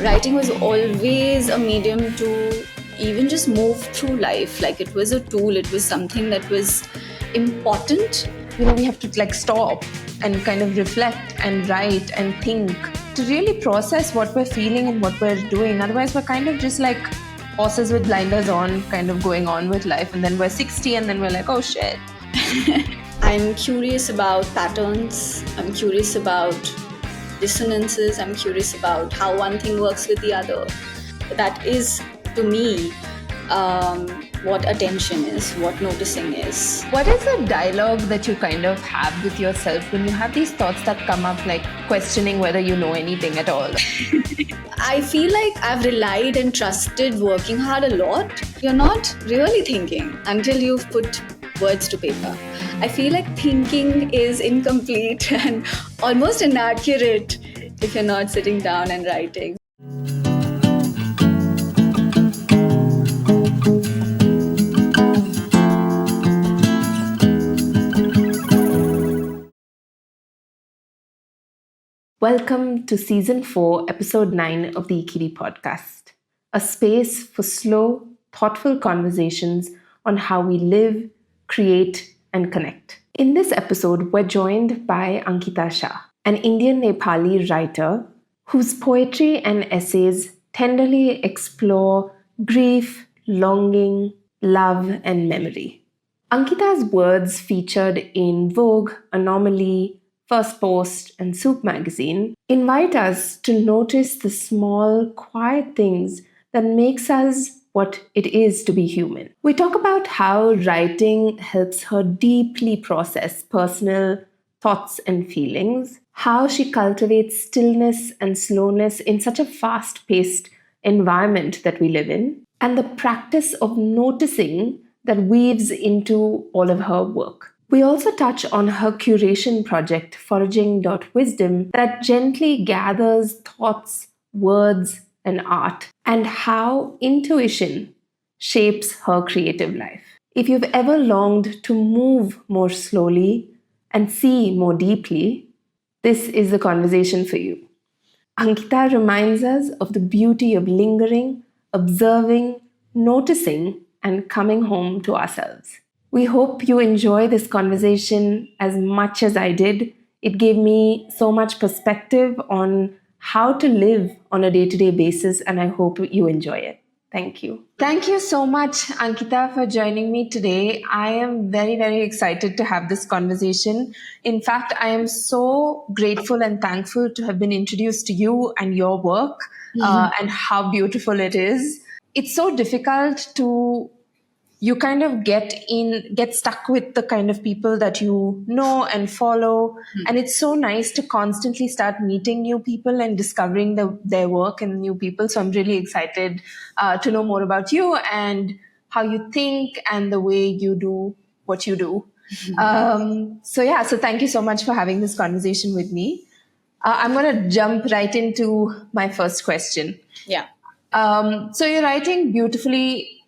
Writing was always a medium to even just move through life. Like it was a tool, it was something that was important. We have to stop and kind of reflect and write and think to really process what we're feeling and what we're doing. Otherwise, we're kind of just like horses with blinders on, kind of going on with life. And then we're 60 and then we're like, oh shit. I'm curious about patterns. I'm curious about dissonances. I'm curious about how one thing works with the other. That is, to me, what attention is, what noticing is. What is a dialogue that you kind of have with yourself when you have these thoughts that come up, like questioning whether you know anything at all? I feel like I've relied and trusted working hard a lot. You're not really thinking until you've put words to paper. I feel like thinking is incomplete and almost inaccurate if you're not sitting down and writing. Welcome to Season 4, Episode 9 of the IKKIVI Podcast, a space for slow, thoughtful conversations on how we live, create, and connect. In this episode, we're joined by Ankita Shah, an Indian-Nepali writer whose poetry and essays tenderly explore grief, longing, love, and memory. Ankita's words featured in Vogue, Anomaly, Firstpost, and Soup magazine invite us to notice the small, quiet things that makes us what it is to be human. We talk about how writing helps her deeply process personal thoughts and feelings, how she cultivates stillness and slowness in such a fast-paced environment that we live in, and the practice of noticing that weaves into all of her work. We also touch on her curation project, foraging.wisdom, that gently gathers thoughts, words, and art, and how intuition shapes her creative life. If you've ever longed to move more slowly and see more deeply, this is the conversation for you. Ankita reminds us of the beauty of lingering, observing, noticing, and coming home to ourselves. We hope you enjoy this conversation as much as I did. It gave me so much perspective on how to live on a day-to-day basis, and I hope you enjoy it. Thank you. Thank you so much, Ankita, for joining me today. I am very, very excited to have this conversation. In fact, I am so grateful and thankful to have been introduced to you and your work and how beautiful it is. It's so difficult to you kind of get stuck with the kind of people that you know and follow. And it's so nice to constantly start meeting new people and discovering their work and new people. So I'm really excited to know more about you and how you think and the way you do what you do. So thank you so much for having this conversation with me. I'm going to jump right into my first question. Yeah. So you're writing beautifully,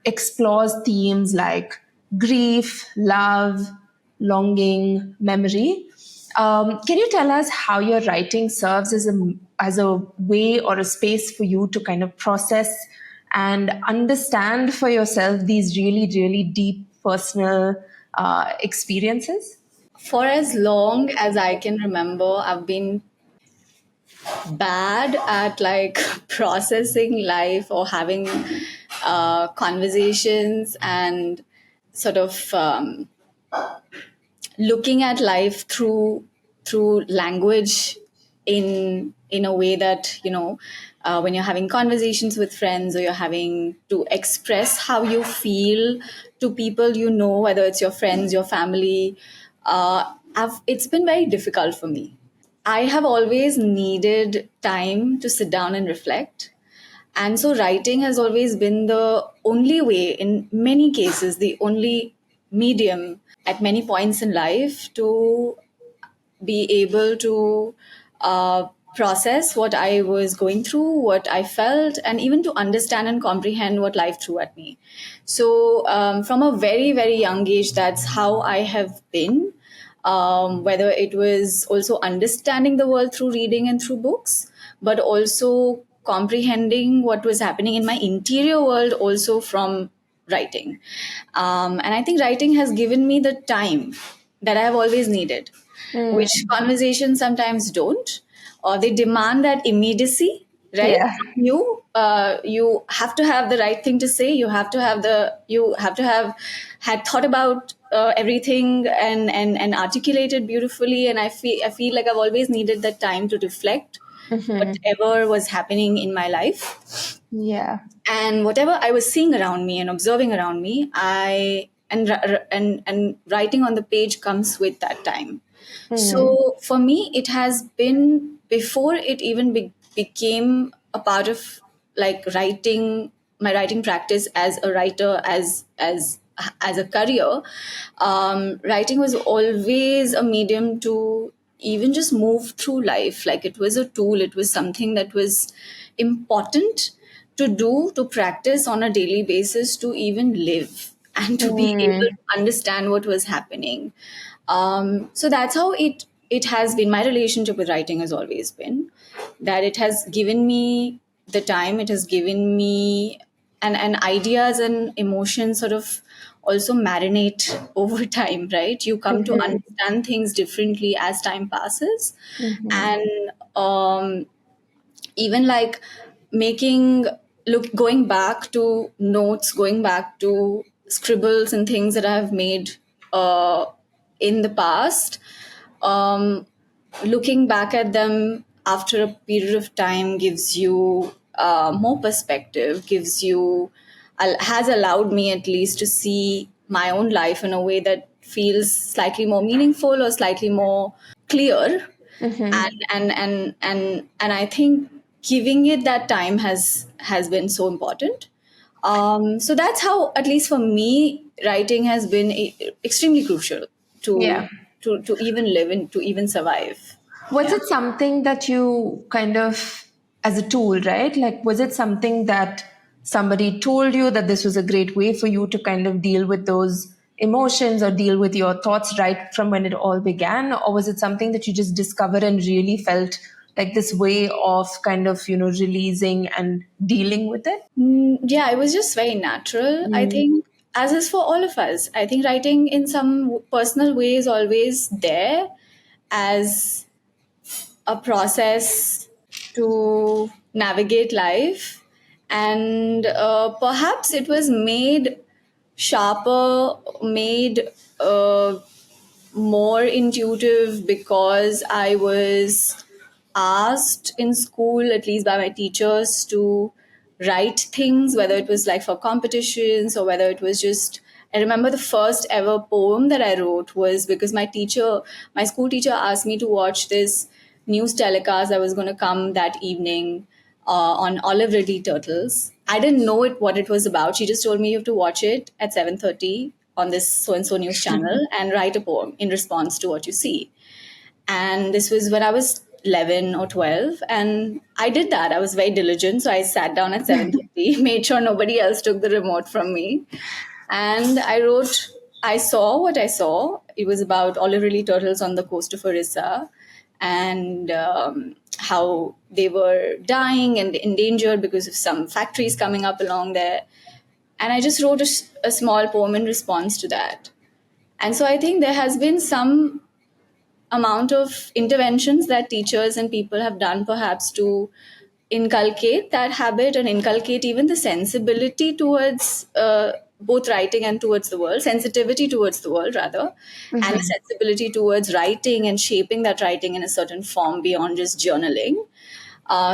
explores themes like grief, love, longing, memory. Can you tell us how your writing serves as a way or a space for you to kind of process and understand for yourself these really, really deep personal experiences? For as long as I can remember, I've been bad at processing life or having conversations and sort of looking at life through language in a way that when you're having conversations with friends or you're having to express how you feel to people, whether it's your friends, your family, it's been very difficult for me. I have always needed time to sit down and reflect. And so writing has always been the only way, in many cases, the only medium at many points in life to be able to process what I was going through, what I felt, and even to understand and comprehend what life threw at me. So from a very, very young age, that's how I have been. Whether it was also understanding the world through reading and through books, but also comprehending what was happening in my interior world also from writing. And I think writing has given me the time that I have always needed, Mm. which conversations sometimes don't, or they demand that immediacy, right? Yeah. From you, you have to have the right thing to say. You have to have had thought about everything and articulate it beautifully. And I feel like I've always needed that time to reflect Hmm. whatever was happening in my life, Yeah. and whatever I was seeing around me and observing around me, and writing on the page comes with that time. Mm. So for me, it has been before it even became a part of like writing, my writing practice as a writer, as a career. Writing was always a medium to even just move through life. Like it was a tool. It was something that was important to do, to practice on a daily basis, to even live and to be able Mm. to understand what was happening. So that's how it has been. My relationship with writing has always been that it has given me the time, it has given me, and ideas and emotions sort of also marinate over time, right? You come to Hmm. understand things differently as time passes. Hmm. And even like making, look, going back to notes, going back to scribbles and things that I've made uh, in the past, um, looking back at them after a period of time gives you more perspective, gives you, has allowed me at least to see my own life in a way that feels slightly more meaningful or slightly more clear. Hmm. And I think giving it that time has been so important. So that's how, at least for me, writing has been extremely crucial to Yeah. to even live and to even survive. Was Yeah. it something that you kind of, as a tool, right? Like, was it something that somebody told you that this was a great way for you to kind of deal with those emotions or deal with your thoughts right from when it all began? Or was it something that you just discovered and really felt like this way of kind of, releasing and dealing with it? Yeah, it was just very natural. I Mm. think, as is for all of us, I think writing in some personal way is always there as a process to navigate life. And perhaps it was made sharper, made more intuitive because I was asked in school, at least by my teachers, to write things, whether it was like for competitions or whether it was just. I remember the first ever poem that I wrote was because my school teacher asked me to watch this news telecast that was going to come that evening on olive ridley turtles. I didn't know what it was about. She just told me you have to watch it at 7:30 on this so and so news channel and write a poem in response to what you see. And this was when I was 11 or 12, and I did that. I was very diligent, so I sat down at 7:30, made sure nobody else took the remote from me, and I wrote. I saw what I saw. It was about olive ridley turtles on the coast of Orissa, and how they were dying and endangered because of some factories coming up along there. And I just wrote a small poem in response to that. And so I think there has been some amount of interventions that teachers and people have done, perhaps to inculcate that habit and inculcate even the sensibility towards both writing and towards the world, sensitivity towards the world rather, and the sensibility towards writing and shaping that writing in a certain form beyond just journaling.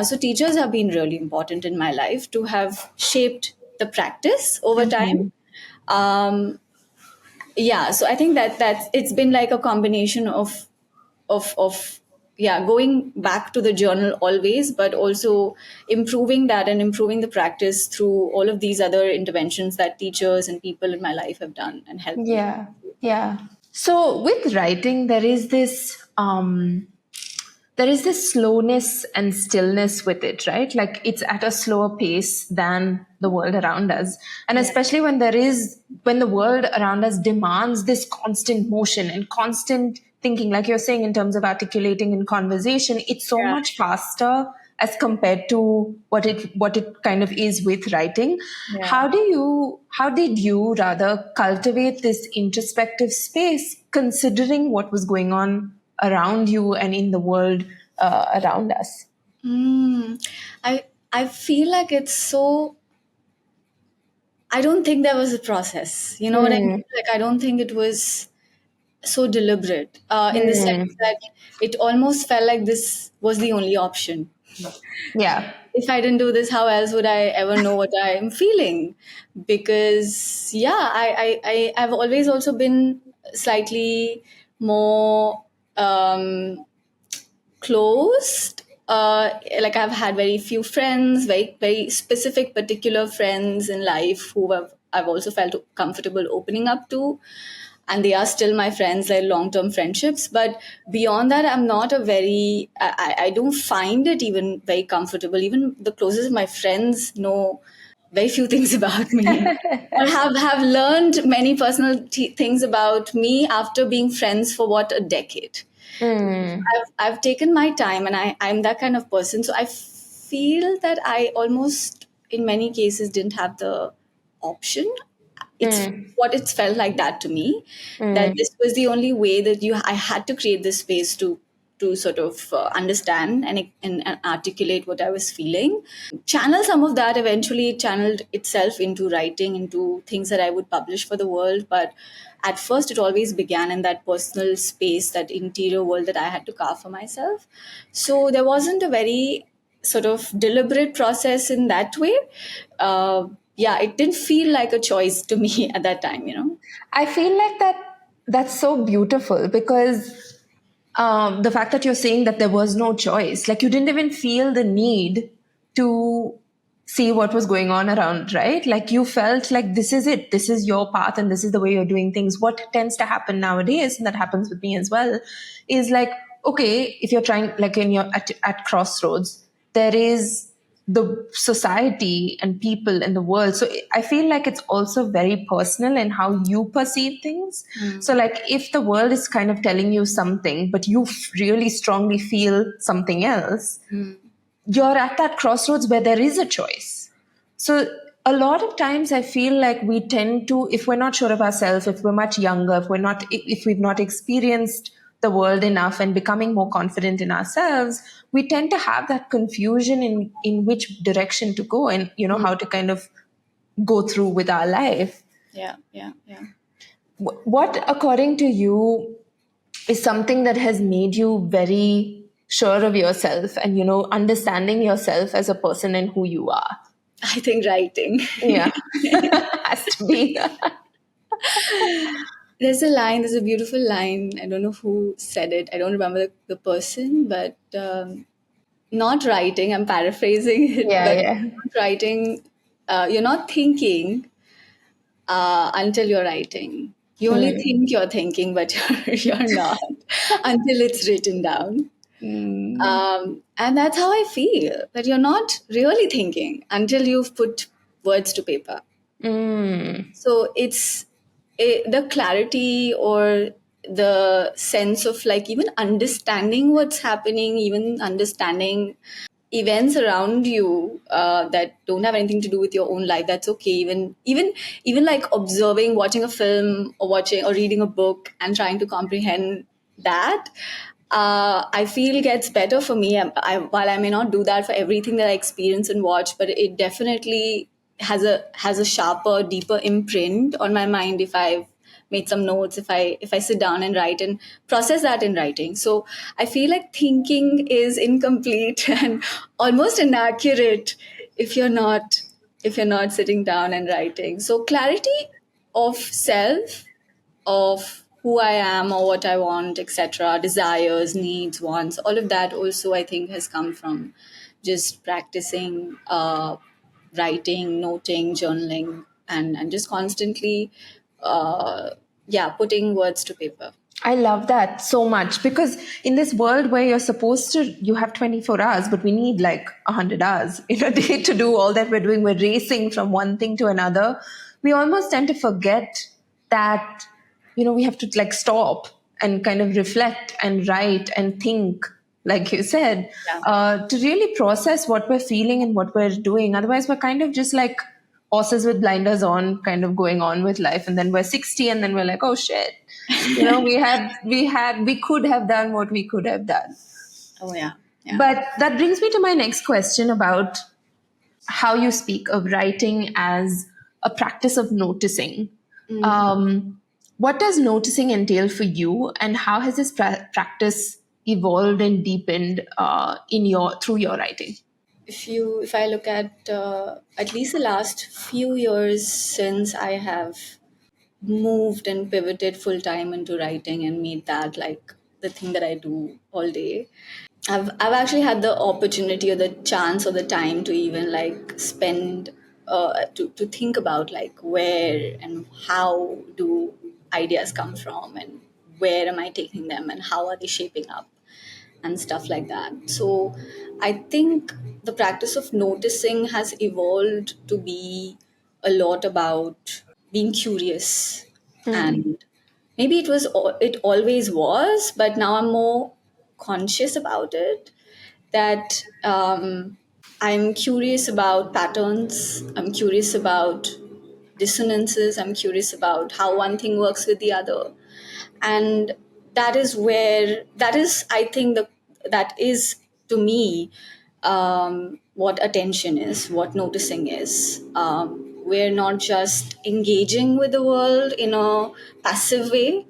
So teachers have been really important in my life to have shaped the practice over time. Um, yeah, so I think that it's been like a combination of yeah, going back to the journal always, but also improving that and improving the practice through all of these other interventions that teachers and people in my life have done and helped me. Yeah. Yeah. So with writing, there is this slowness and stillness with it, right? Like it's at a slower pace than the world around us. And Yeah. especially when the world around us demands this constant motion and constant thinking, like you're saying, in terms of articulating in conversation, it's so Yeah. much faster as compared to what it kind of is with writing. Yeah. How did you rather cultivate this introspective space, considering what was going on around you and in the world around us? Mm, I feel like it's so. I don't think there was a process. You know what I mean? Hmm. Like I don't think it was so deliberate. In the sense Hmm. that it almost felt like this was the only option. Yeah. If I didn't do this, how else would I ever know what I am feeling? Because yeah, I've always also been slightly more closed. Like I've had very few friends, very very specific, particular friends in life who I've also felt comfortable opening up to, and they are still my friends, like long term friendships. But beyond that, I'm not a very. I don't find it even very comfortable. Even the closest of my friends know very few things about me. Or have learned many personal things about me after being friends for what, a decade. Hmm. I've taken my time, and I'm that kind of person. So I feel that I almost in many cases didn't have the option. It's Hmm. what it's felt like that to me, that Hmm. this was the only way that you I had to create this space to sort of understand and articulate what I was feeling, channel some of that. Eventually it channeled itself into writing, into things that I would publish for the world. But at first it always began in that personal space, that interior world that I had to carve for myself. So there wasn't a very sort of deliberate process in that way. Yeah, it didn't feel like a choice to me at that time, you know. I feel like that's so beautiful because the fact that you're saying that there was no choice, like you didn't even feel the need to see what was going on around, right? Like you felt like this is it, this is your path, and this is the way you're doing things. What tends to happen nowadays, and that happens with me as well, is like, okay, if you're trying, like in your at crossroads, there is the society and people in the world. So I feel like it's also very personal in how you perceive things. So like if the world is kind of telling you something, but you really strongly feel something else, you're at that crossroads where there is a choice. So a lot of times I feel like we tend to, if we're not sure of ourselves, if we're much younger, if we've not experienced the world enough and becoming more confident in ourselves, we tend to have that confusion in which direction to go, and how to kind of go through with our life. Yeah, yeah, yeah. What, according to you, is something that has made you very sure of yourself and understanding yourself as a person and who you are? I think writing. Yeah. Has to be. There's a beautiful line. I don't know who said it. I don't remember the person, but not writing, I'm paraphrasing it, Yeah, but yeah. not writing, you're not thinking until you're writing. You only think you're thinking, but you're not until it's written down. Mm. And that's how I feel, that you're not really thinking until you've put words to paper. Mm. So it's the clarity or the sense of like even understanding what's happening, even understanding events around you that don't have anything to do with your own life. That's okay. Even like observing, watching a film or watching or reading a book and trying to comprehend that, I feel gets better for me. While I may not do that for everything that I experience and watch, but it definitely has a sharper, deeper imprint on my mind if I've made some notes, if I sit down and write and process that in writing. So I feel like thinking is incomplete and almost inaccurate if you're not sitting down and writing. So clarity of self, of who I am or what I want, etc., desires, needs, wants, all of that also I think has come from just practicing writing, noting, journaling, and just constantly, uh, yeah, putting words to paper. I love that so much because in this world where you have 24 hours, but we need like 100 hours in a day to do all that we're doing. We're racing from one thing to another. We almost tend to forget that, we have to like stop and kind of reflect and write and think like you said, Yeah. to really process what we're feeling and what we're doing. Otherwise, we're kind of just like horses with blinders on, kind of going on with life. And then we're 60 and then we're like, oh shit, we could have done what we could have done. Oh yeah. Yeah. But that brings me to my next question about how you speak of writing as a practice of noticing. What does noticing entail for you, and how has this practice evolved and deepened in your through your writing? If I look at least the last few years since I have moved and pivoted full time into writing and made that like the thing that I do all day, I've actually had the opportunity or the chance or the time to even like spend to think about like where and how do ideas come from, and where am I taking them, and how are they shaping up, and stuff like that. So I think the practice of noticing has evolved to be a lot about being curious. And maybe it always was, but now I'm more conscious about it, that I'm curious about patterns, I'm curious about dissonances, I'm curious about how one thing works with the other. And that is, I think, that is, to me, what attention is, what noticing is. We're not just engaging with the world in a passive way,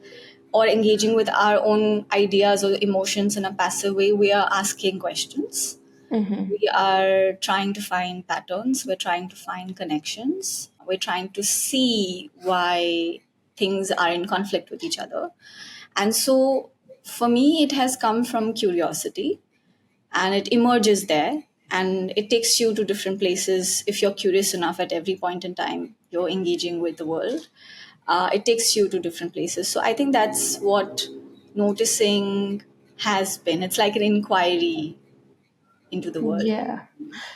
or engaging with our own ideas or emotions in a passive way. We are asking questions, we are trying to find patterns, we're trying to find connections, we're trying to see why things are in conflict with each other. And so for me, it has come from curiosity, and it emerges there, and it takes you to different places. If you're curious enough, at every point in time you're engaging with the world, it takes you to different places. So I think that's what noticing has been. It's like an inquiry into the world. Yeah.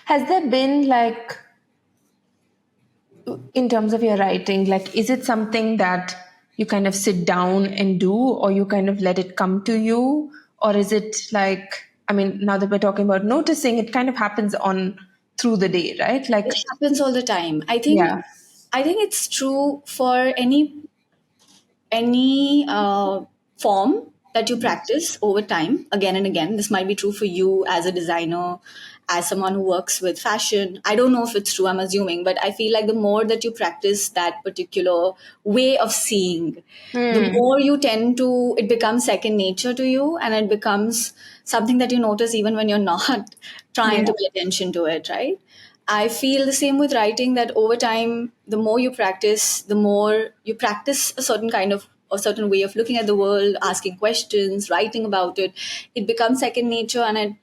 Has there been like, in terms of your writing, like, is it something that you kind of sit down and do, or you kind of let it come to you? Or is it like, I mean, now that we're talking about noticing, it kind of happens on through the day, right? Like, It happens all the time. yeah. I think it's true for any form that you practice over time, again and again. This might be true for you as a designer, as someone who works with fashion. I don't know if it's true, I'm assuming, but I feel like the more that you practice that particular way of seeing, the more you tend to, it becomes second nature to you, and it becomes something that you notice even when you're not trying Yeah. to pay attention to it, right? I feel the same with writing, that over time, the more you practice, the more you practice a certain way of looking at the world, asking questions, writing about it. It becomes second nature, and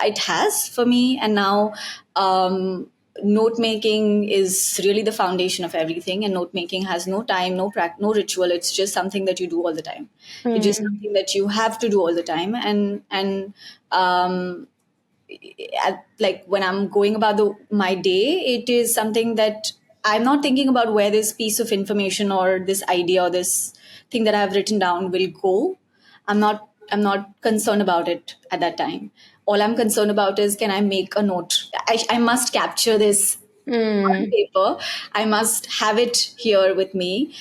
it has for me. And now, note making is really the foundation of everything. And note making has no time, no ritual. It's just something that you do all the time. It's just something that you have to do all the time. Um, like when I'm going about my day, it is something that I'm not thinking about where this piece of information or this idea or this thing that I've written down will go. I'm not concerned about it at that time. All I'm concerned about is, can I make a note? I must capture this on paper. I must have it here with me.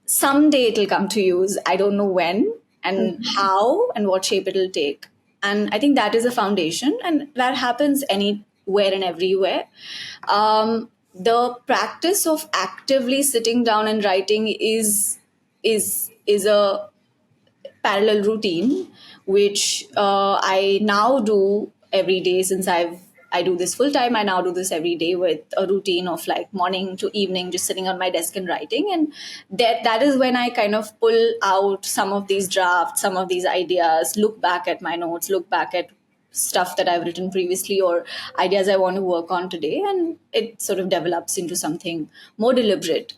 Someday it'll come to use. I don't know when and how and what shape it'll take. And I think that is a foundation, and that happens anywhere and everywhere. The practice of actively sitting down and writing is a parallel routine, which I now do every day. Since I do this full time, I now do this every day with a routine of like morning to evening, just sitting on my desk and writing. And that is when I kind of pull out some of these drafts, some of these ideas, look back at my notes, look back at stuff that I've written previously, or ideas I want to work on today, and it sort of develops into something more deliberate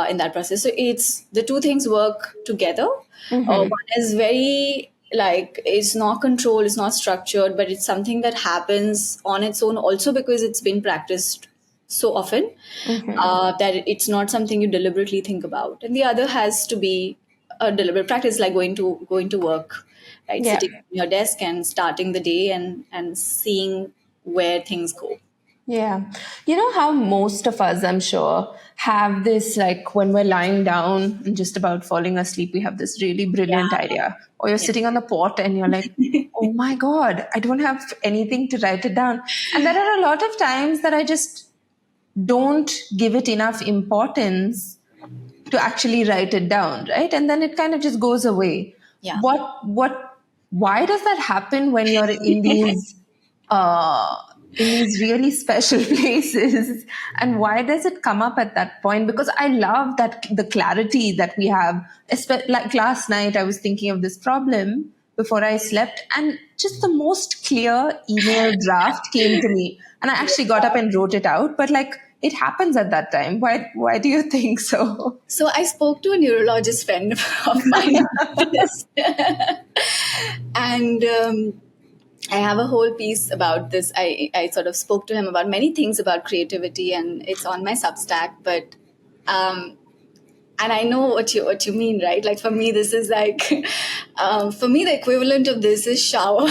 in that process. So it's the two things work together. One is very like, it's not controlled, it's not structured, but it's something that happens on its own, also because it's been practiced so often that it's not something you deliberately think about. And the other has to be a deliberate practice, like going to work right? Yeah. Sitting at your desk and starting the day and seeing where things go. Yeah. You know how most of us, I'm sure, have this like when we're lying down and just about falling asleep, we have this really brilliant Yeah. idea. Or you're Yeah. sitting on the pot and you're like, oh my God, I don't have anything to write it down. And there are a lot of times that I just don't give it enough importance to actually write it down, right? And then it kind of just goes away. Yeah. Why does that happen when you're uh in these really special places? And why does it come up at that point? Because I love that the clarity that we have. Like last night, I was thinking of this problem before I slept, and just the most clear email draft came to me. And I actually got up and wrote it out, but like it happens at that time. Why do you think so? So I spoke to a neurologist friend of mine about this. And I have a whole piece about this. I sort of spoke to him about many things about creativity, and it's on my Substack. But and I know what you mean, right? Like for me, this is like for me the equivalent of this is shower.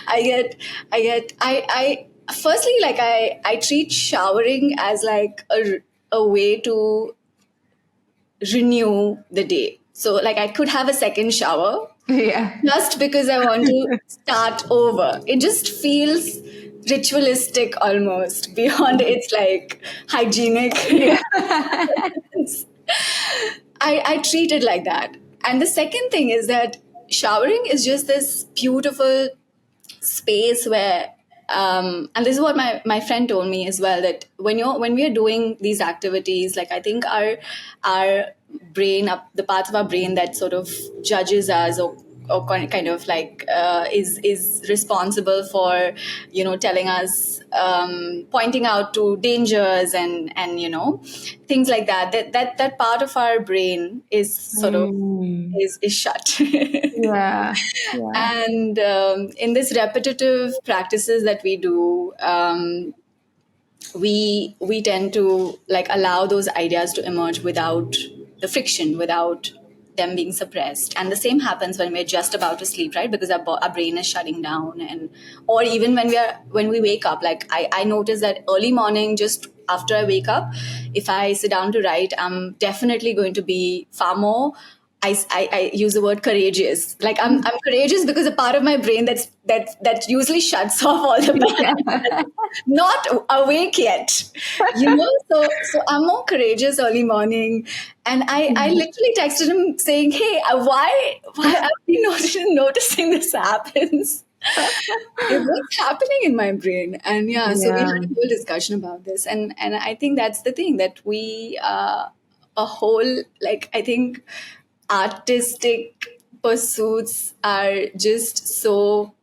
I firstly, like I treat showering as like a way to renew the day. So like I could have a second shower Yeah. just because I want to start over. It just feels ritualistic almost beyond its like hygienic. Yeah. I treat it like that. And the second thing is that showering is just this beautiful space where and this is what my friend told me as well, that when we are doing these activities, like I think our brain, the parts of our brain that sort of judges us or kind of like is responsible for telling us, pointing out to dangers and things like that part of our brain is sort of Mm. is shut. Yeah. Yeah. And in this repetitive practices that we do, we tend to like allow those ideas to emerge without the friction, without them being suppressed. And the same happens when we're just about to sleep, right? Because our brain is shutting down. And or even when we wake up, like I notice that early morning, just after I wake up, if I sit down to write, I'm definitely going to be far more, I use the word courageous. Like I'm courageous because a part of my brain that usually shuts off all the bad, not awake yet. So I'm more courageous early morning. And I literally texted him saying, "Hey, why I've been noticing this happens." What's happening in my brain? And yeah, so we had Yeah. a whole discussion about this, and I think that's the thing, that we a whole, like I think artistic pursuits are just so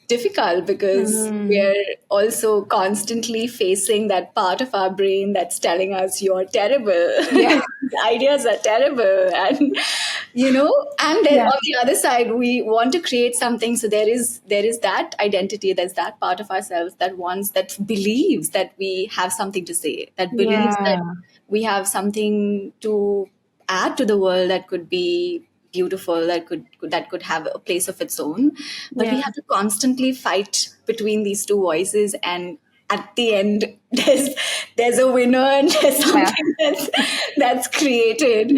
difficult because Mm. we're also constantly facing that part of our brain that's telling us you're terrible. Yeah. Ideas are terrible. And then Yeah. on the other side, we want to create something. So there is that identity, there's that part of ourselves that believes that we have something to say, that believes that Yeah. we have something to add to the world that could be beautiful, that could have a place of its own. But we Yeah. have to constantly fight between these two voices, and at the end there's a winner, and there's Yeah. something that's created,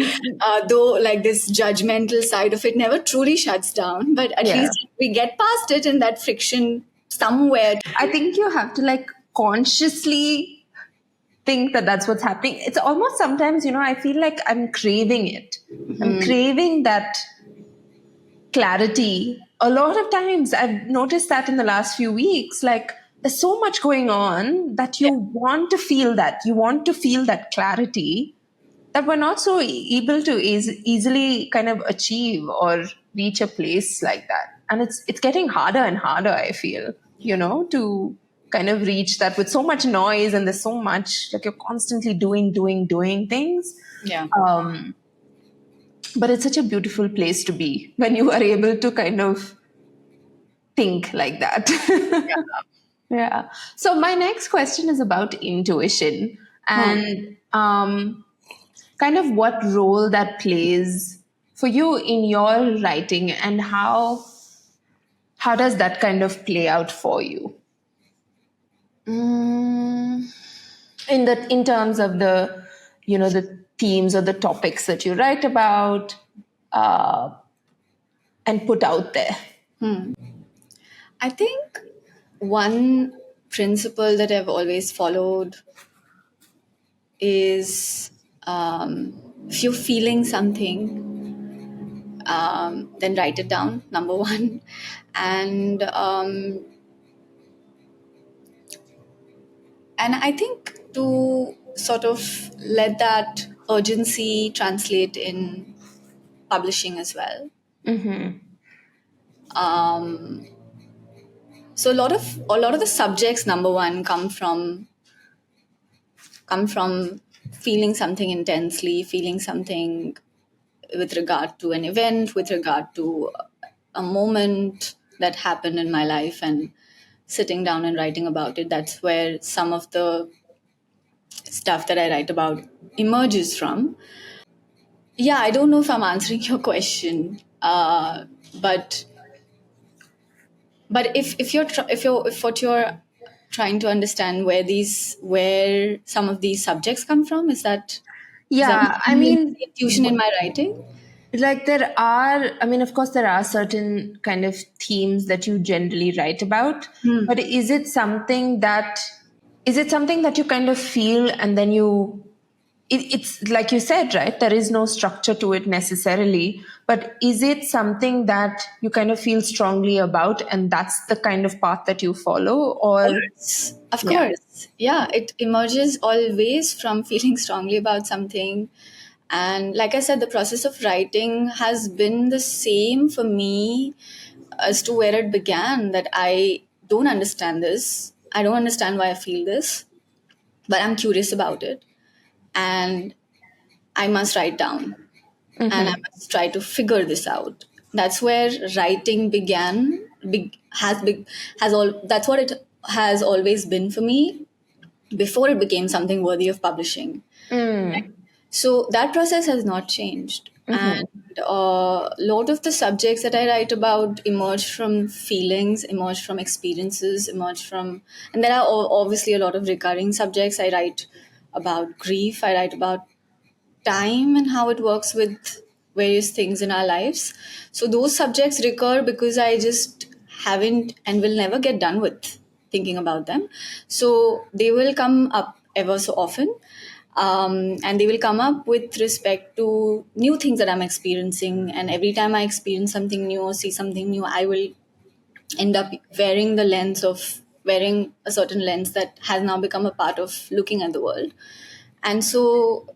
though like this judgmental side of it never truly shuts down, but at Yeah. least we get past it, and that friction somewhere. I think you have to like consciously think that that's what's happening. It's almost sometimes, I feel like I'm craving it. I'm craving that clarity. A lot of times I've noticed that in the last few weeks, like there's so much going on that you want to feel that. You want to feel that clarity that we're not so able to easily kind of achieve or reach a place like that. And it's getting harder and harder, I feel, to kind of reach that with so much noise, and there's so much like you're constantly doing things. Yeah. But it's such a beautiful place to be when you are able to kind of think like that. Yeah. So my next question is about intuition Hmm. and kind of what role that plays for you in your writing, and how does that kind of play out for you? In terms of the the themes or the topics that you write about uh, and put out there. I think one principle that I've always followed is, if you're feeling something, then write it down, number one. And I think to sort of let that urgency translate in publishing as well. So a lot of the subjects, number one, come from feeling something intensely, feeling something with regard to an event, with regard to a moment that happened in my life, and sitting down and writing about it. That's where some of the stuff that I write about emerges from. Yeah, I don't know if I'm answering your question, but if what you're trying to understand where some of these subjects come from, is that Yeah, I mean, intuition in my writing? like of course, there are certain kind of themes that you generally write about, but is it something that you kind of feel, and then it's like you said, right? There is no structure to it necessarily, but is it something that you kind of feel strongly about, and that's the kind of path that you follow? Or Of yeah. course. Yeah, it emerges always from feeling strongly about something. And like I said, the process of writing has been the same for me as to where it began, that I don't understand this. I don't understand why I feel this, but I'm curious about it. And I must write down, and I must try to figure this out. That's where writing began. Has all. That's what it has always been for me before it became something worthy of publishing. So that process has not changed. And a lot of the subjects that I write about emerge from feelings, emerge from experiences, and there are obviously a lot of recurring subjects. I write about grief, I write about time and how it works with various things in our lives. So those subjects recur because I just haven't and will never get done with thinking about them. So they will come up ever so often. And they will come up with respect to new things that I'm experiencing. And every time I experience something new or see something new, I will end up wearing a certain lens that has now become a part of looking at the world. And so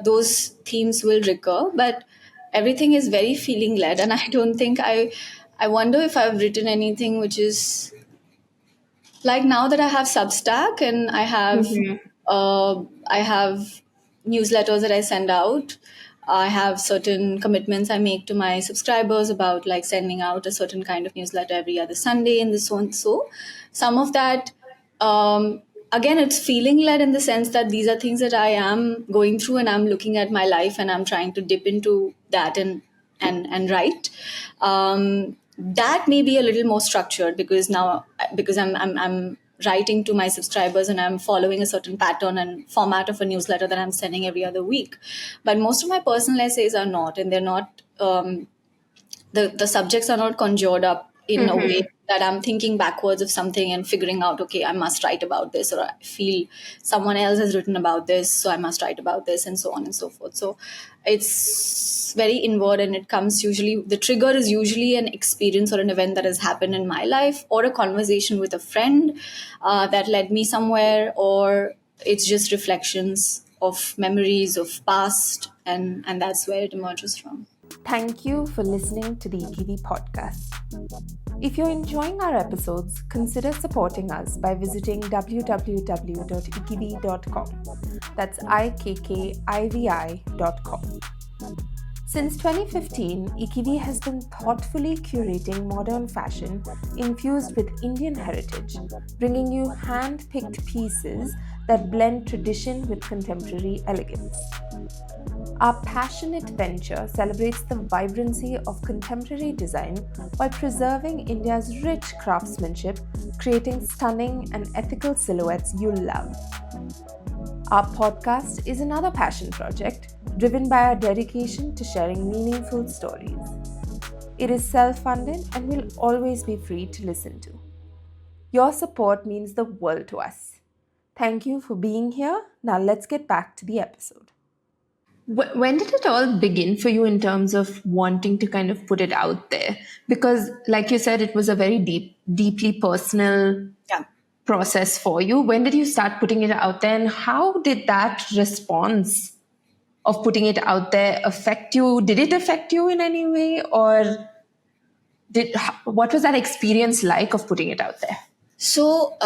those themes will recur, but everything is very feeling led. And I don't think I wonder if I've written anything which is like, now that I have Substack and I have newsletters that I send out. I have certain commitments I make to my subscribers about like sending out a certain kind of newsletter every other Sunday and so and so. Some of that, again, it's feeling led in the sense that these are things that I am going through, and I'm looking at my life and I'm trying to dip into that and write. That may be a little more structured because I'm writing to my subscribers and I'm following a certain pattern and format of a newsletter that I'm sending every other week. But most of my personal essays are not, and they're not. The subjects are not conjured up in a way that I'm thinking backwards of something and figuring out, okay, I must write about this, or I feel someone else has written about this, so I must write about this, and so on and so forth. So it's very inward, and the trigger is usually an experience or an event that has happened in my life, or a conversation with a friend that led me somewhere, or it's just reflections of memories of past, and that's where it emerges from. Thank you for listening to the IKKIVI Podcast. If you're enjoying our episodes, consider supporting us by visiting www.ikkivi.com. That's IKKIVI.com. Since 2015, IKKIVI has been thoughtfully curating modern fashion infused with Indian heritage, bringing you hand-picked pieces that blend tradition with contemporary elegance. Our passionate venture celebrates the vibrancy of contemporary design while preserving India's rich craftsmanship, creating stunning and ethical silhouettes you'll love. Our podcast is another passion project driven by our dedication to sharing meaningful stories. It is self-funded and will always be free to listen to. Your support means the world to us. Thank you for being here. Now let's get back to the episode. When did it all begin for you in terms of wanting to kind of put it out there? Because, like you said, it was a very deeply personal Yeah. process for you. When did you start putting it out there, and how did that response of putting it out there affect you? Did it affect you in any way, or what was that experience like of putting it out there? So,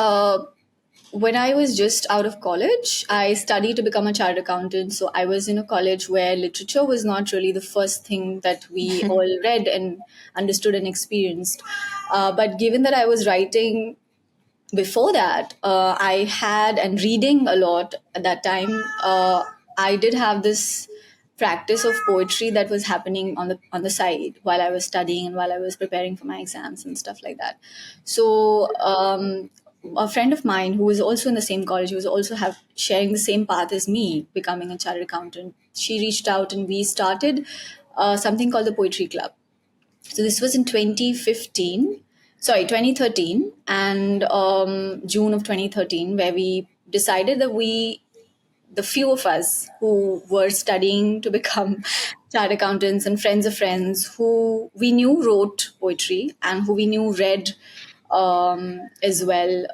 when I was just out of college, I studied to become a chartered accountant. So I was in a college where literature was not really the first thing that we all read and understood and experienced. But given that I was writing before that, I had and reading a lot at that time. I did have this practice of poetry that was happening on the side while I was studying and while I was preparing for my exams and stuff like that. So a friend of mine who was also in the same college, who was also sharing the same path as me, becoming a chartered accountant, she reached out and we started something called the Poetry Club. So this was in 2013, and June of 2013, where we decided that the few of us who were studying to become chartered accountants and friends of friends who we knew wrote poetry and who we knew read as well,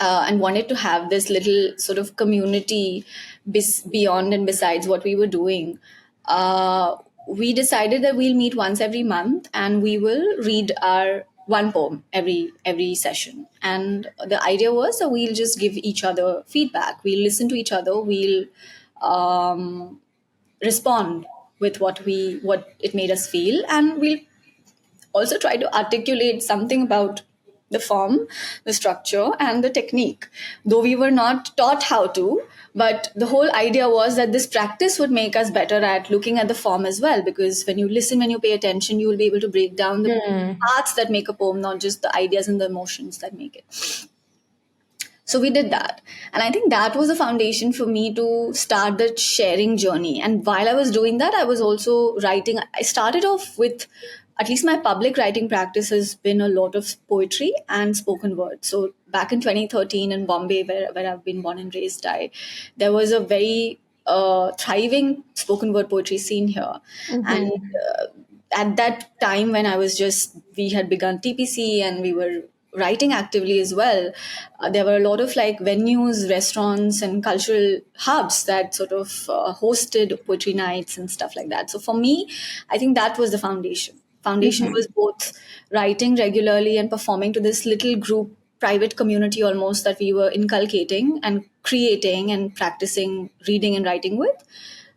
and wanted to have this little sort of community beyond and besides what we were doing. We decided that we'll meet once every month and we will read our one poem every session. And the idea was that we'll just give each other feedback. We'll listen to each other. We'll um, respond with what it made us feel, and we'll also try to articulate something about the form, the structure, and the technique. Though we were not taught how to, but the whole idea was that this practice would make us better at looking at the form as well. Because when you listen, when you pay attention, you will be able to break down the parts that make a poem, not just the ideas and the emotions that make it. So we did that. And I think that was the foundation for me to start the sharing journey. And while I was doing that, I was also writing. I started off with, at least my public writing practice has been a lot of poetry and spoken word. So back in 2013 in Bombay, where I've been born and raised, there was a very thriving spoken word poetry scene here. And at that time when we had begun TPC and we were writing actively as well, there were a lot of like venues, restaurants, and cultural hubs that sort of hosted poetry nights and stuff like that. So for me, I think that was the foundation was both writing regularly and performing to this little group, private community almost, that we were inculcating and creating and practicing reading and writing with.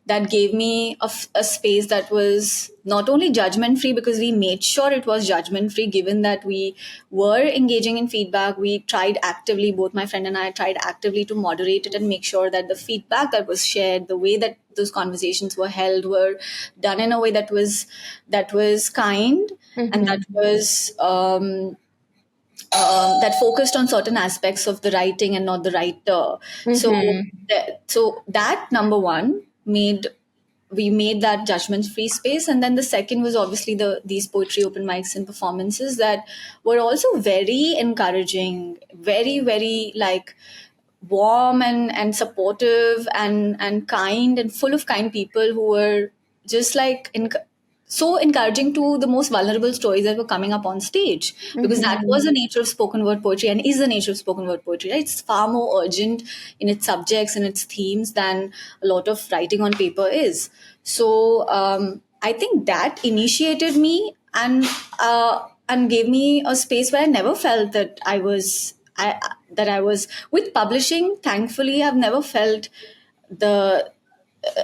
That gave me a space that was not only judgment free, because we made sure it was judgment free, given that we were engaging in feedback. We tried actively, both my friend and I tried actively to moderate it and make sure that the feedback that was shared, the way that those conversations were held, were done in a way that was kind and that was that focused on certain aspects of the writing and not the writer. So that number one we made that judgment free space. And then the second was obviously these poetry open mics and performances that were also very encouraging, very, very like warm and supportive and kind and full of kind people who were just like so encouraging to the most vulnerable stories that were coming up on stage, because that was the nature of spoken word poetry and is the nature of spoken word poetry, right? It's far more urgent in its subjects and its themes than a lot of writing on paper is. So I think that initiated me and gave me a space where I never felt that I was with publishing. Thankfully, I've never felt the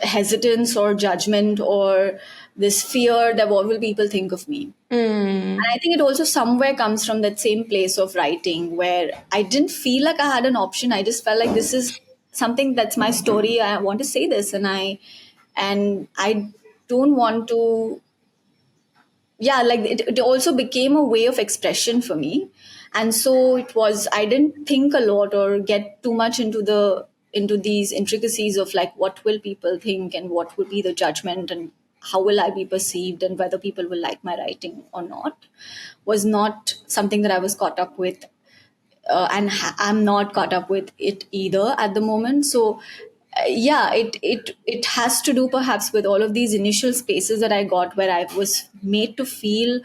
hesitance or judgment or this fear that what will people think of me. And I think it also somewhere comes from that same place of writing where I didn't feel like I had an option. I just felt like this is something that's my story. I want to say this, and I don't want to. Yeah, like it also became a way of expression for me, and so it was. I didn't think a lot or get too much into these intricacies of like what will people think and what will be the judgment and how will I be perceived and whether people will like my writing or not was not something that I was caught up with, and I'm not caught up with it either at the moment. So, yeah, it has to do perhaps with all of these initial spaces that I got where I was made to feel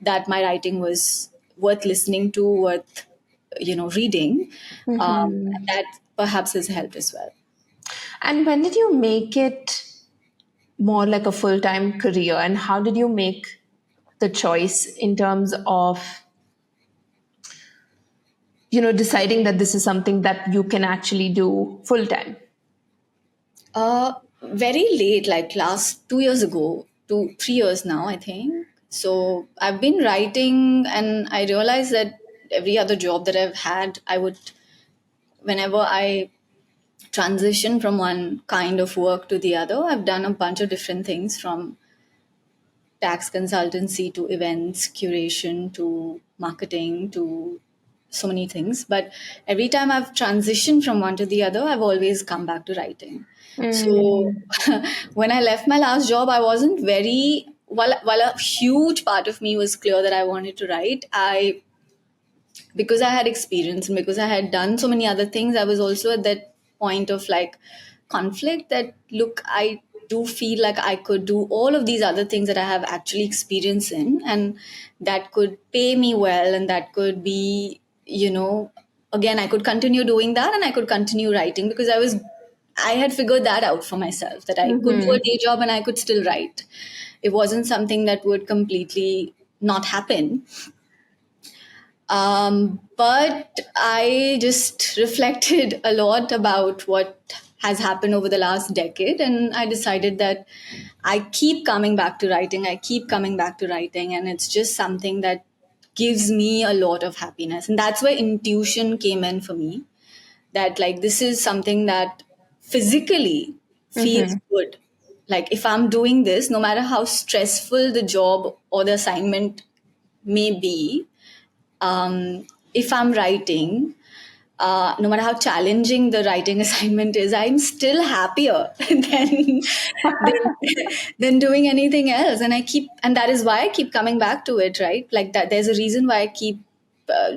that my writing was worth listening to, worth reading. That perhaps has helped as well. And when did you make it more like a full time career? And how did you make the choice in terms of, deciding that this is something that you can actually do full time? Very late, like last 2 years ago, 2 3 years now, I think. So I've been writing, and I realized that every other job that I've had, I would, whenever I transition from one kind of work to the other, I've done a bunch of different things from tax consultancy to events, curation to marketing to so many things. But every time I've transitioned from one to the other, I've always come back to writing. So when I left my last job, I wasn't very, while a huge part of me was clear that I wanted to write, because I had experience and because I had done so many other things, I was also at that point of like conflict that, look, I do feel like I could do all of these other things that I have actually experience in, and that could pay me well, and that could be, again, I could continue doing that and I could continue writing because I had figured that out for myself that I could do a day job and I could still write. It wasn't something that would completely not happen. But I just reflected a lot about what has happened over the last decade, and I decided that I keep coming back to writing. I keep coming back to writing, and it's just something that gives me a lot of happiness. And that's where intuition came in for me, that like this is something that physically feels good. Like if I'm doing this, no matter how stressful the job or the assignment may be, if I'm writing, no matter how challenging the writing assignment is, I'm still happier than than doing anything else. And that is why I keep coming back to it, right? Like that, there's a reason why I keep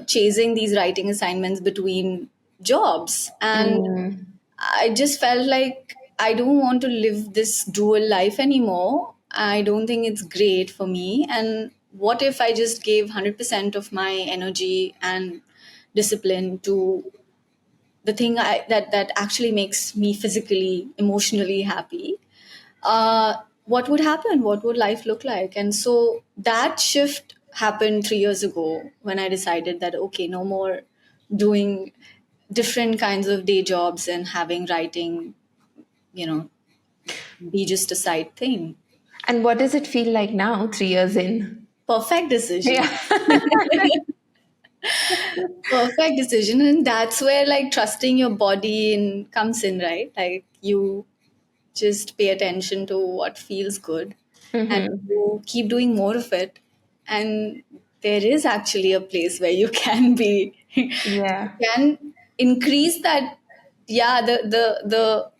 chasing these writing assignments between jobs, and I just felt like I don't want to live this dual life anymore. I don't think it's great for me. And what if I just gave 100% of my energy and discipline to the thing that actually makes me physically, emotionally happy? What would happen? What would life look like? And so that shift happened 3 years ago when I decided that, okay, no more doing different kinds of day jobs and having writing, you know, be just a side thing. And what does it feel like now, 3 years in? Perfect decision. Yeah. Perfect decision. And that's where like trusting your body comes in, right? Like you just pay attention to what feels good and you keep doing more of it. And there is actually a place where you can be, you Yeah. can increase that. Yeah, the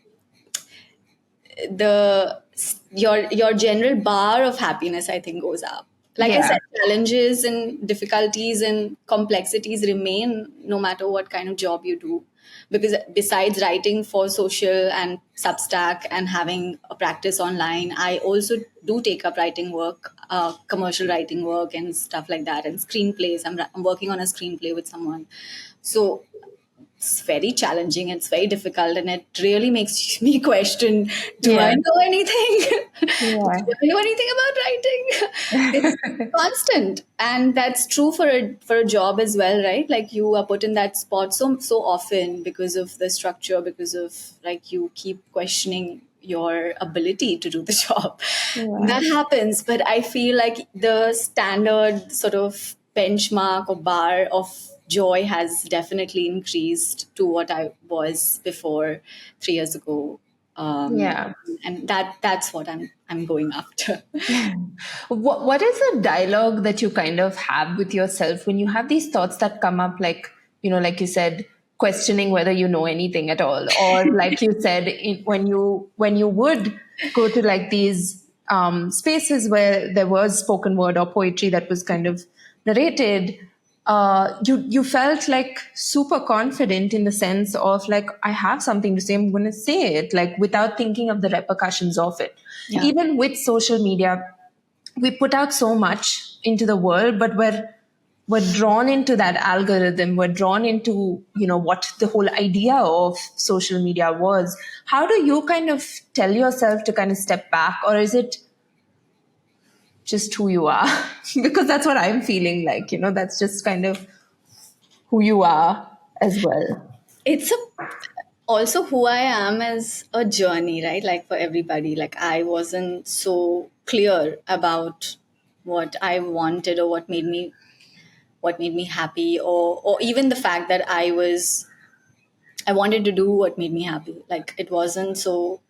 your general bar of happiness, I think, goes up. Like I Yeah. said, challenges and difficulties and complexities remain no matter what kind of job you do, because besides writing for social and Substack and having a practice online, I also do take up writing work, commercial writing work and stuff like that, and screenplays. I'm working on a screenplay with someone. So it's very challenging, it's very difficult, and it really makes me question, do I Yeah. know anything? Yeah. Do I know anything about writing? It's constant, and that's true for a job as well, right? Like you are put in that spot so often because of the structure, because of like you keep questioning your ability to do the job. Yeah. That happens, but I feel like the standard sort of benchmark or bar of joy has definitely increased to what I was before 3 years ago. Um, Yeah. and that's what I'm going after. What is a dialogue that you kind of have with yourself when you have these thoughts that come up, like, like you said, questioning whether you know anything at all, or like you said, when you would go to like these spaces where there was spoken word or poetry that was kind of narrated, you felt like super confident in the sense of like, I have something to say, I'm going to say it, like without thinking of the repercussions of it. Yeah. Even with social media, we put out so much into the world, but we're drawn into that algorithm. We're drawn into what the whole idea of social media was. How do you kind of tell yourself to kind of step back, or is it just who you are? Because that's what I'm feeling like. That's just kind of who you are as well. It's a also who I am as a journey, right? Like for everybody, like I wasn't so clear about what I wanted or what made me happy, or even the fact that I wanted to do what made me happy. Like it wasn't so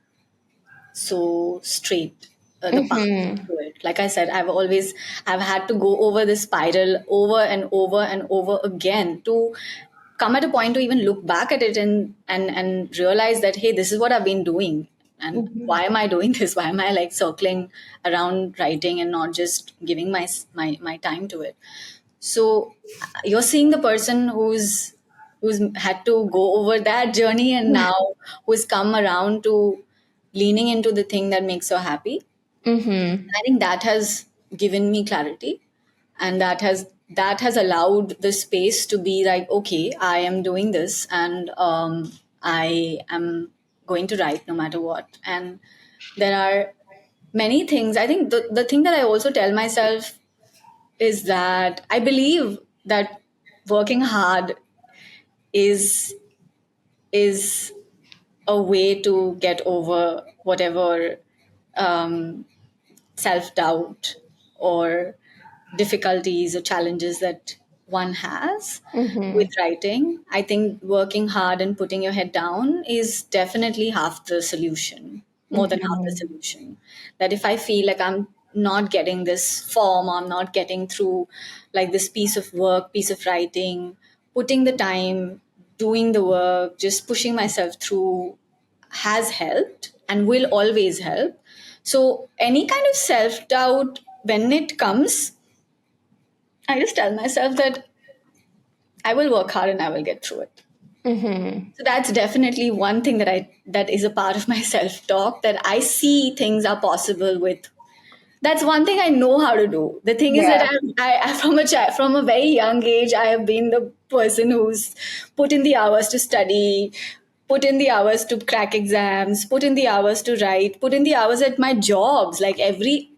straight, the path to it. Like I said, I've had to go over this spiral over and over and over again to come at a point to even look back at it and realize that, hey, this is what I've been doing, and why am I doing this? Why am I like circling around writing and not just giving my time to it? So you're seeing the person who's had to go over that journey, and now who's come around to leaning into the thing that makes her happy. Mm-hmm. I think that has given me clarity, and that has allowed the space to be like, okay, I am doing this, and I am going to write no matter what. And there are many things. I think the thing that I also tell myself is that I believe that working hard is is a way to get over whatever um, self doubt or difficulties or challenges that one has with writing. I think working hard and putting your head down is definitely half the solution, more than half the solution. That if I feel like I'm not getting this form, I'm not getting through like this piece of work, piece of writing, putting the time, doing the work, just pushing myself through has helped and will always help. So, any kind of self doubt, when it comes, I just tell myself that I will work hard and I will get through it. So that's definitely one thing that is a part of my self talk, that I see things are possible with. That's one thing I know how to do. The thing is that Yeah. from a very young age, I have been the person who's put in the hours to study, put in the hours to crack exams, put in the hours to write, put in the hours at my jobs. Like every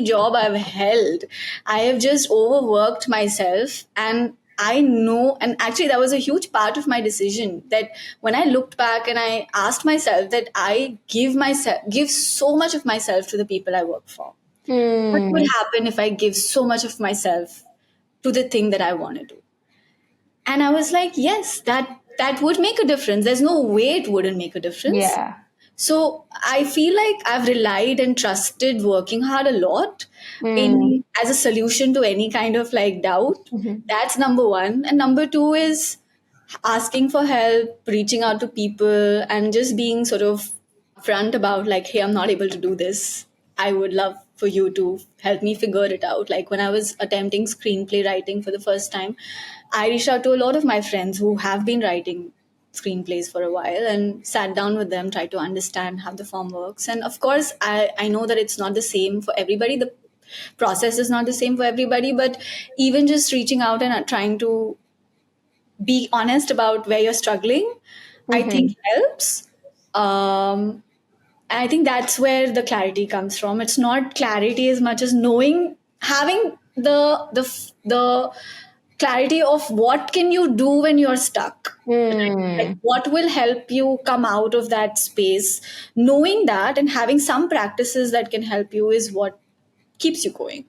job I've held, I have just overworked myself, and I know, and actually that was a huge part of my decision, that when I looked back and I asked myself that I give so much of myself to the people I work for. What would Mm. happen if I give so much of myself to the thing that I want to do? And I was like, yes, that would make a difference. There's no way it wouldn't make a difference. Yeah. So I feel like I've relied and trusted working hard a lot in as a solution to any kind of like doubt. That's number one. And number two is asking for help, reaching out to people, and just being sort of upfront about like, hey, I'm not able to do this. I would love for you to help me figure it out. Like when I was attempting screenplay writing for the first time, I reached out to a lot of my friends who have been writing screenplays for a while and sat down with them, tried to understand how the form works. And of course, I know that it's not the same for everybody. The process is not the same for everybody, but even just reaching out and trying to be honest about where you're struggling, I think helps. And I think that's where the clarity comes from. It's not clarity as much as knowing, having the clarity of what can you do when you're stuck. Like Hmm. what will help you come out of that space. Knowing that and having some practices that can help you is what keeps you going.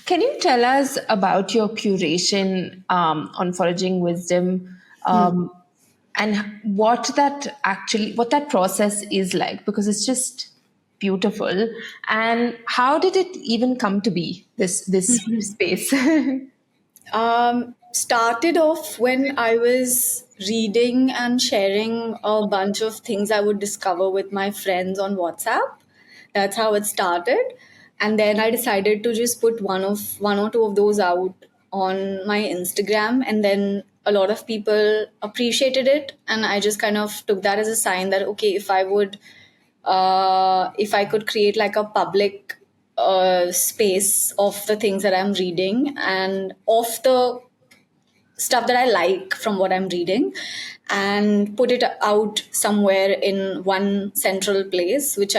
Can you tell us about your curation on foraging wisdom, Hmm. and what that process is like? Because it's just beautiful. And how did it even come to be this space? Started off when I was reading and sharing a bunch of things I would discover with my friends on WhatsApp. That's how it started. And then I decided to just put one or two of those out on my Instagram. And then a lot of people appreciated it. And I just kind of took that as a sign that, okay, if I could create like a public space of the things that I'm reading and of the stuff that I like from what I'm reading, and put it out somewhere in one central place, which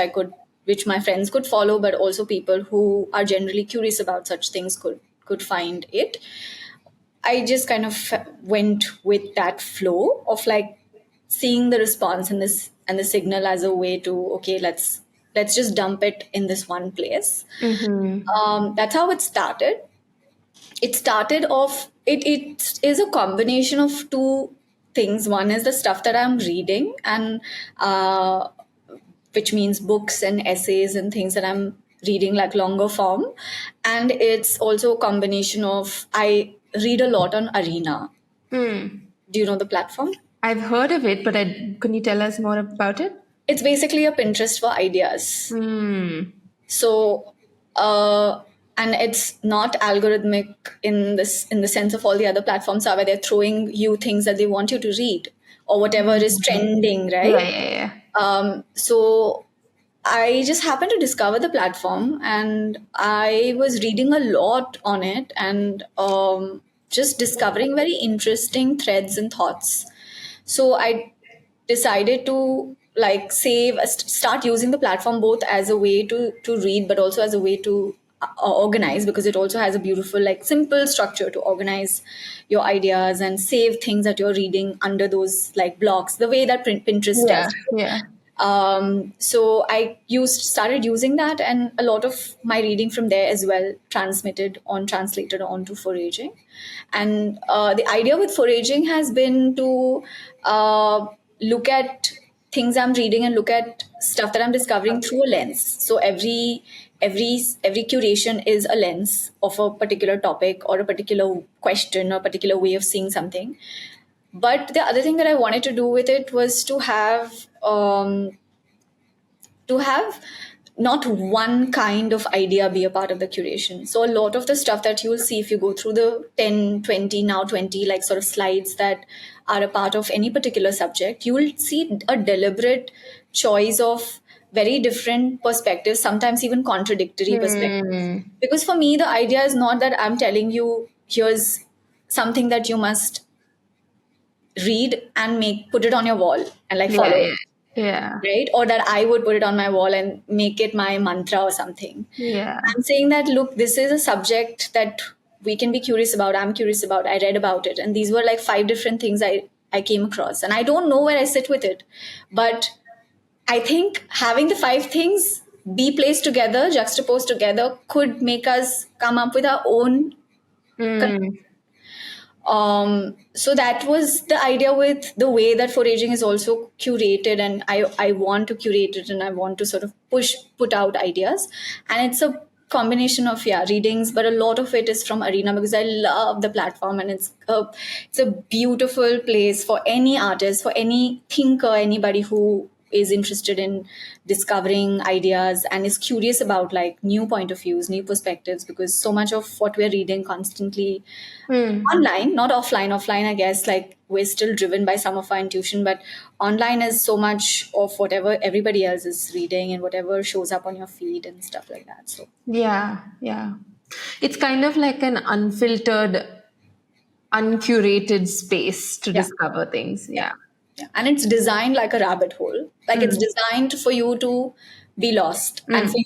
my friends could follow, but also people who are generally curious about such things could find it. I just kind of went with that flow of like seeing the response and this and the signal as a way to, okay, let's just dump it in this one place. Mm-hmm. That's how it started. It started off, it is a combination of two things. One is the stuff that I'm reading, and which means books and essays and things that I'm reading like longer form. And it's also a combination of, I read a lot on Arena. Hmm. Do you know the platform? I've heard of it, but can you tell us more about it? It's basically a Pinterest for ideas. Hmm. So, and it's not algorithmic in the sense of all the other platforms are, where they're throwing you things that they want you to read or whatever is trending, Yeah, right? yeah, yeah. So I just happened to discover the platform, and I was reading a lot on it, and just discovering very interesting threads and thoughts. So I decided to like start using the platform both as a way to read, but also as a way to organize, because it also has a beautiful like simple structure to organize your ideas and save things that you're reading under those like blocks, the way that Pinterest Yeah, does. yeah. So I used started using that, and a lot of my reading from there as well translated onto foraging. And the idea with foraging has been to look at things I'm reading and look at stuff that I'm discovering through a lens. So every curation is a lens of a particular topic or a particular question or a particular way of seeing something. But the other thing that I wanted to do with it was to have not one kind of idea be a part of the curation. So a lot of the stuff that you'll see if you go through the 10, 20, now 20 like sort of slides that are a part of any particular subject, you will see a deliberate choice of very different perspectives, sometimes even contradictory perspectives. Hmm. Because for me, the idea is not that I'm telling you, here's something that you must read and make put it on your wall and like Yeah, follow yeah, it, yeah, right? Or that I would put it on my wall and make it my mantra or something. yeah. I'm saying that, look, this is a subject that we can be curious about. I'm curious about. I read about it. And these were like five different things I came across. And I don't know where I sit with it. But I think having the five things be placed together, juxtaposed together, could make us come up with our own. Hmm. So that was the idea with the way that foraging is also curated, and I want to curate it, and I want to sort of put out ideas. And it's a combination of, yeah, readings, but a lot of it is from Arena, because I love the platform, and it's a beautiful place for any artist, for any thinker, anybody who is interested in discovering ideas and is curious about like new point of views, new perspectives, because so much of what we're reading constantly Hmm. online, not offline, I guess, like we're still driven by some of our intuition, but online is so much of whatever everybody else is reading and whatever shows up on your feed and stuff like that. So Yeah, yeah. It's kind of like an unfiltered, uncurated space to yeah, discover things. yeah, Yeah. yeah. And it's designed like a rabbit hole. Like it's Mm. designed for you to be lost and for Mm. you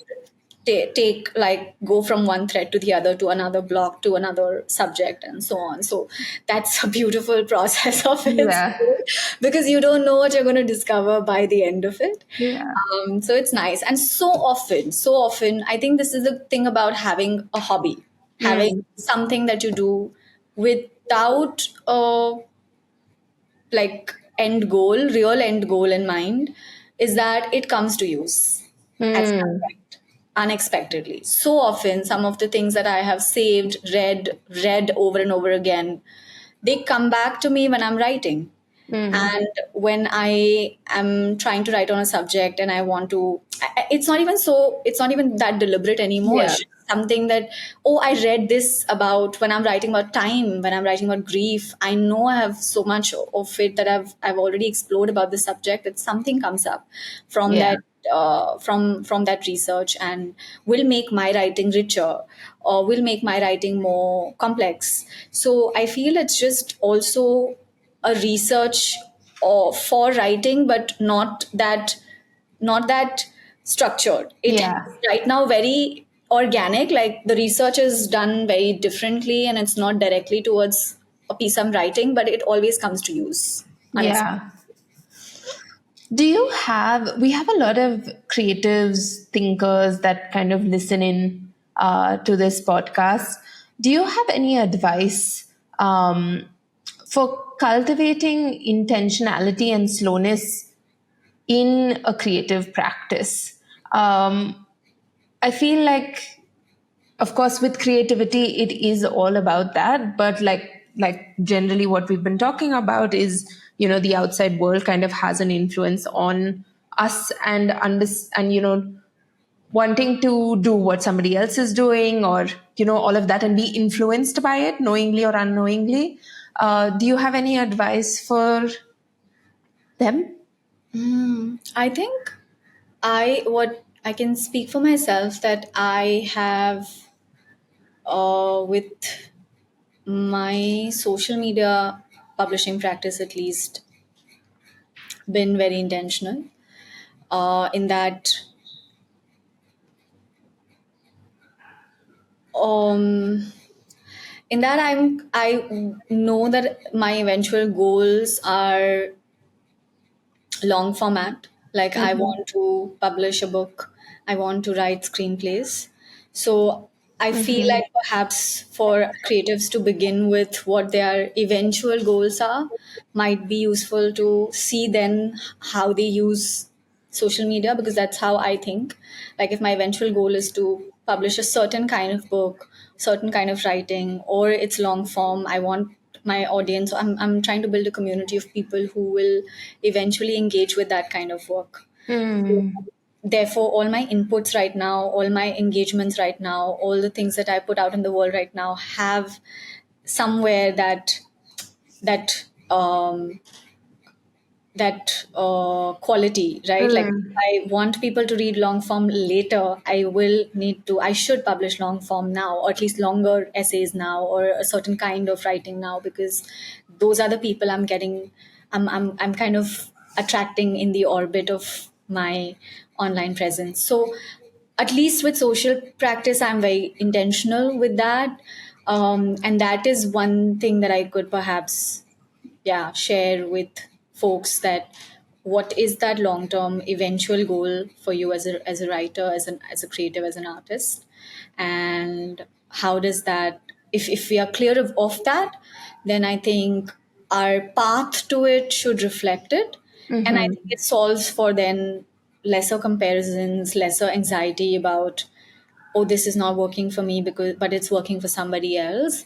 take like go from one thread to the other, to another block, to another subject, and so on. So that's a beautiful process of its Yeah. own, because you don't know what you're going to discover by the end of it. Yeah. So it's nice. And so often I think this is the thing about having a hobby, having Mm. something that you do without a like real end goal in mind, is that it comes to use at some Mm. point unexpectedly. So often, some of the things that I have saved, read over and over again, they come back to me when I'm writing. Mm. And when I am trying to write on a subject and I want to, it's not even that deliberate anymore. Yeah. It's just something that, oh, I read this about, when I'm writing about time, when I'm writing about grief, I know I have so much of it that I've already explored about the subject, that something comes up from Yeah. that, from that research, and will make my writing richer, or will make my writing more complex. So I feel it's just also a research or for writing, but not that structured. It is Yeah. right now very organic. Like the research is done very differently, and it's not directly towards a piece I'm writing, but it always comes to use unexpectedly. Yeah. We have a lot of creatives, thinkers that kind of listen in to this podcast. Do you have any advice for cultivating intentionality and slowness in a creative practice? Um, I feel like, of course, with creativity it is all about that, but like generally what we've been talking about is, the outside world kind of has an influence on us, and wanting to do what somebody else is doing, or all of that, and be influenced by it knowingly or unknowingly. Do you have any advice for them? I think what I can speak for myself, that I have, with my social media publishing practice at least, been very intentional, in that, um, I know that my eventual goals are long format. Like I Mm-hmm. want to publish a book, I want to write screenplays. So I feel Mm-hmm. like perhaps for creatives to begin with what their eventual goals are might be useful to see then how they use social media, because that's how I think. Like if my eventual goal is to publish a certain kind of book, certain kind of writing, or it's long form, I want my audience, I'm trying to build a community of people who will eventually engage with that kind of work. Mm. Therefore, all my inputs right now, all my engagements right now, all the things that I put out in the world right now have somewhere that quality, right? Like Mm. I want people to read long form later, I should publish long form now, or at least longer essays now, or a certain kind of writing now, because those are the people I'm kind of attracting in the orbit of my online presence. So at least with social practice, I'm very intentional with that. And that is one thing that I could perhaps, yeah, share with folks, that what is that long term eventual goal for you as a writer, as a creative, as an artist, and how does that, if we are clear of that, then I think our path to it should reflect it. And I think Mm-hmm. it solves for then lesser comparisons, lesser anxiety about, oh, this is not working for me, because but it's working for somebody else,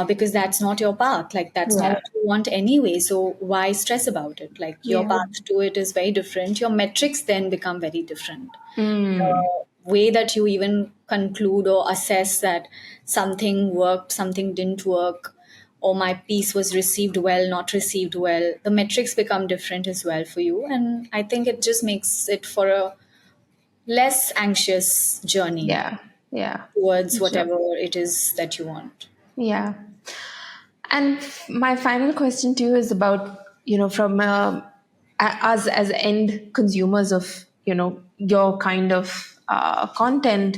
because that's not your path, like that's not Yeah. what you want anyway, so why stress about it? Like your Yeah. path to it is very different, your metrics then become very different. Mm. The way that you even conclude or assess that something worked, something didn't work, or my piece was received well, not received well, the metrics become different as well for you, and I think it just makes it for a less anxious journey Yeah. Yeah. towards Sure. whatever it is that you want. Yeah. And my final question to you is about, from us as end consumers of, your kind of content,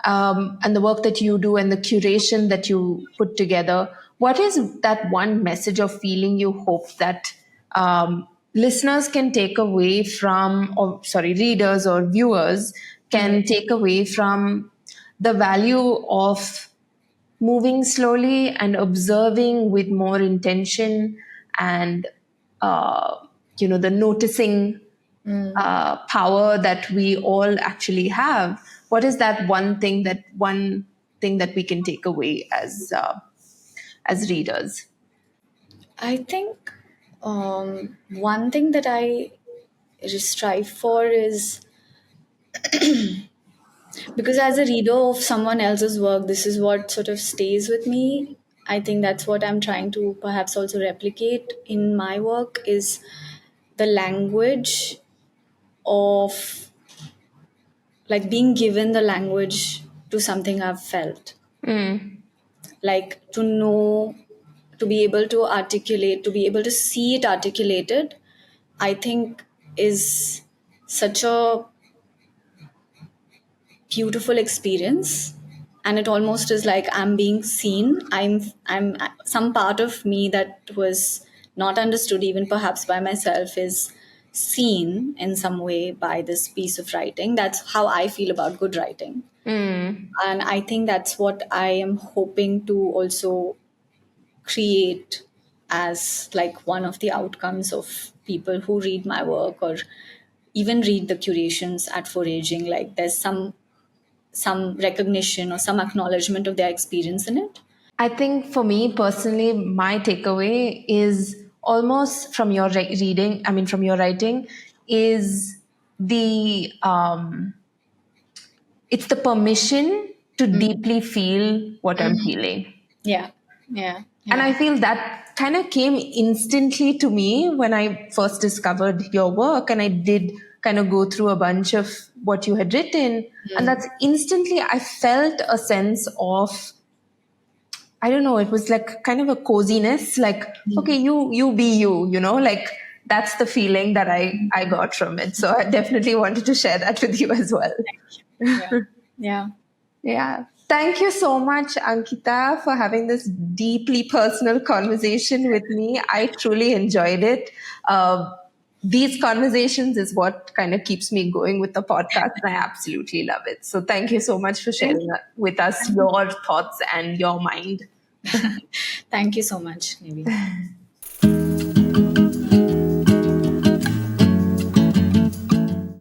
and the work that you do and the curation that you put together, what is that one message or feeling you hope that listeners can take away from, or sorry, readers or viewers can take away from the value of moving slowly and observing with more intention and the noticing power that we all actually have? What is that one thing that we can take away as readers? I think one thing that I strive for is, because as a reader of someone else's work, this is what sort of stays with me. I think that's what I'm trying to perhaps also replicate in my work, is the language of, like, being given the language to something I've felt, Mm, like to know, to be able to articulate, to be able to see it articulated, I think is such a beautiful experience. And it almost is like I'm being seen. I'm some part of me that was not understood even perhaps by myself is seen in some way by this piece of writing. That's how I feel about good writing. mm. And I think that's what I am hoping to also create as like one of the outcomes of people who read my work or even read the curations at foraging. Like there's some recognition or some acknowledgement of their experience in it. I think for me personally, my takeaway is almost from your reading, I mean, from your writing, is the it's the permission to deeply feel what I'm feeling. Yeah, yeah, And yeah. I feel that kind of came instantly to me when I first discovered your work and I did kind of go through a bunch of what you had written. And that's instantly, I felt a sense of, I don't know, it was like kind of a coziness, like, okay, you be like that's the feeling that I got from it. So I definitely wanted to share that with you as well. Yeah, yeah. Yeah. Thank you so much, Ankita, for having this deeply personal conversation with me. I truly enjoyed it. These conversations is what kind of keeps me going with the podcast, and I absolutely love it. So, thank you so much for Thank sharing with us your thoughts and your mind. Thank you so much, maybe.